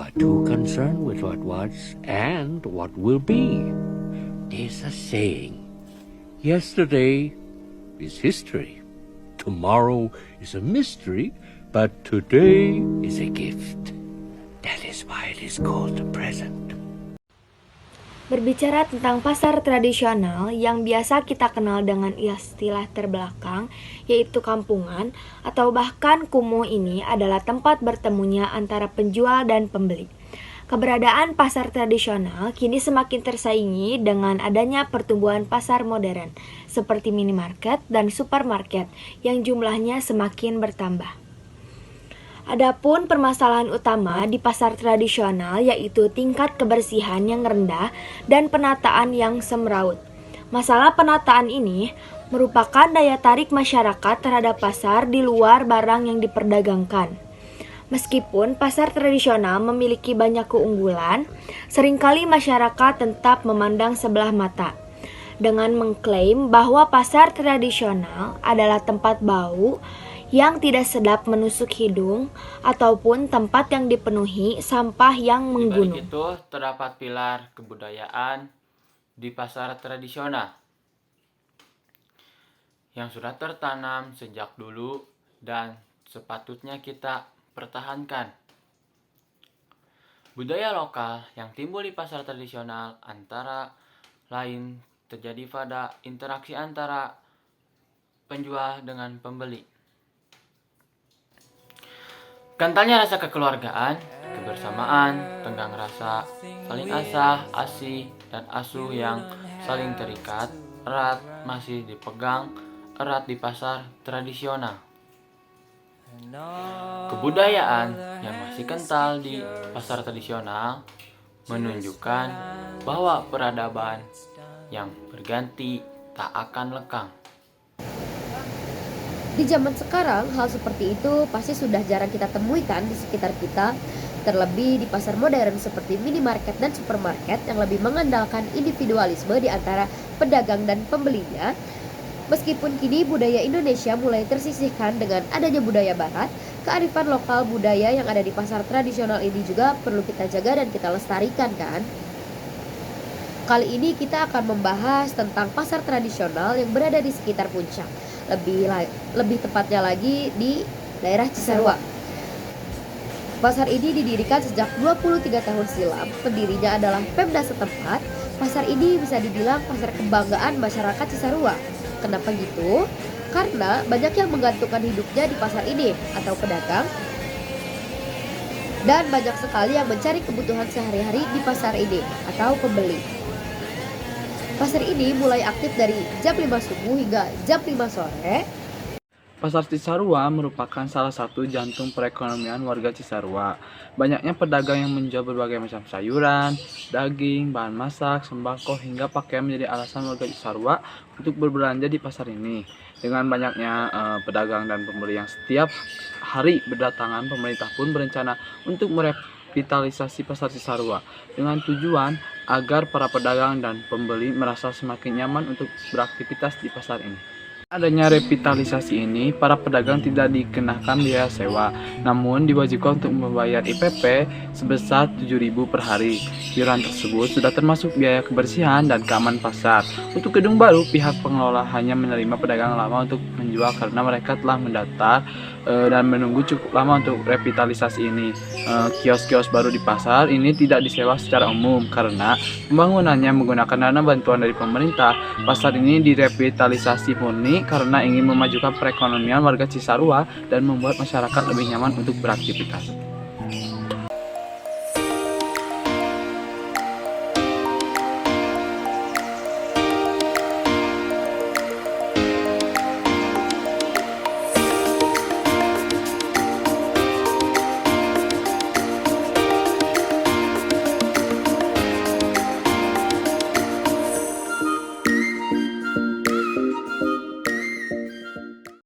are too concerned with what was and what will be. There's a saying, yesterday is history, tomorrow is a mystery, but today is a gift. That is why it is called the present. Berbicara tentang pasar tradisional yang biasa kita kenal dengan istilah terbelakang, yaitu kampungan atau bahkan kumuh, ini adalah tempat bertemunya antara penjual dan pembeli. Keberadaan pasar tradisional kini semakin tersaingi dengan adanya pertumbuhan pasar modern seperti minimarket dan supermarket yang jumlahnya semakin bertambah. Adapun permasalahan utama di pasar tradisional yaitu tingkat kebersihan yang rendah dan penataan yang semraut. Masalah penataan ini merupakan daya tarik masyarakat terhadap pasar di luar barang yang diperdagangkan. Meskipun pasar tradisional memiliki banyak keunggulan, seringkali masyarakat tetap memandang sebelah mata dengan mengklaim bahwa pasar tradisional adalah tempat bau yang tidak sedap menusuk hidung, ataupun tempat yang dipenuhi sampah yang menggunung. Di balik itu terdapat pilar kebudayaan di pasar tradisional yang sudah tertanam sejak dulu dan sepatutnya kita pertahankan. Budaya lokal yang timbul di pasar tradisional antara lain terjadi pada interaksi antara penjual dengan pembeli. Kentalnya rasa kekeluargaan, kebersamaan, tenggang rasa, saling asah, asih, dan asuh yang saling terikat erat masih dipegang erat di pasar tradisional. Kebudayaan yang masih kental di pasar tradisional menunjukkan bahwa peradaban yang berganti tak akan lekang. Di zaman sekarang, hal seperti itu pasti sudah jarang kita temui kan di sekitar kita, terlebih di pasar modern seperti minimarket dan supermarket yang lebih mengandalkan individualisme di antara pedagang dan pembelinya. Meskipun kini budaya Indonesia mulai tersisihkan dengan adanya budaya barat, kearifan lokal budaya yang ada di pasar tradisional ini juga perlu kita jaga dan kita lestarikan kan. Kali ini kita akan membahas tentang pasar tradisional yang berada di sekitar Puncak. Lebih tepatnya lagi di daerah Cisarua. Pasar ini didirikan sejak 23 tahun silam. Pendirinya adalah Pemda setempat. Pasar ini bisa dibilang pasar kebanggaan masyarakat Cisarua. Kenapa gitu? Karena banyak yang menggantungkan hidupnya di pasar ini atau pedagang, dan banyak sekali yang mencari kebutuhan sehari-hari di pasar ini atau pembeli. Pasar ini mulai aktif dari jam 5 subuh hingga jam 5 sore. Pasar Cisarua merupakan salah satu jantung perekonomian warga Cisarua. Banyaknya pedagang yang menjual berbagai macam sayuran, daging, bahan masak, sembako, hingga pakaian menjadi alasan warga Cisarua untuk berbelanja di pasar ini. Dengan banyaknya pedagang dan pembeli yang setiap hari berdatangan, pemerintah pun berencana untuk merevitalisasi pasar Cisarua dengan tujuan agar para pedagang dan pembeli merasa semakin nyaman untuk beraktivitas di pasar ini. Adanya revitalisasi ini, para pedagang tidak dikenakan biaya sewa, namun diwajibkan untuk membayar IPP sebesar 7.000 per hari. Iuran tersebut sudah termasuk biaya kebersihan dan keamanan pasar. Untuk gedung baru, pihak pengelola hanya menerima pedagang lama untuk menjual karena mereka telah mendaftar dan menunggu cukup lama untuk revitalisasi ini. Kios-kios baru di pasar ini tidak disewa secara umum karena pembangunannya menggunakan dana bantuan dari pemerintah. Pasar ini direvitalisasi murni karena ingin memajukan perekonomian warga Cisarua dan membuat masyarakat lebih nyaman untuk beraktivitas.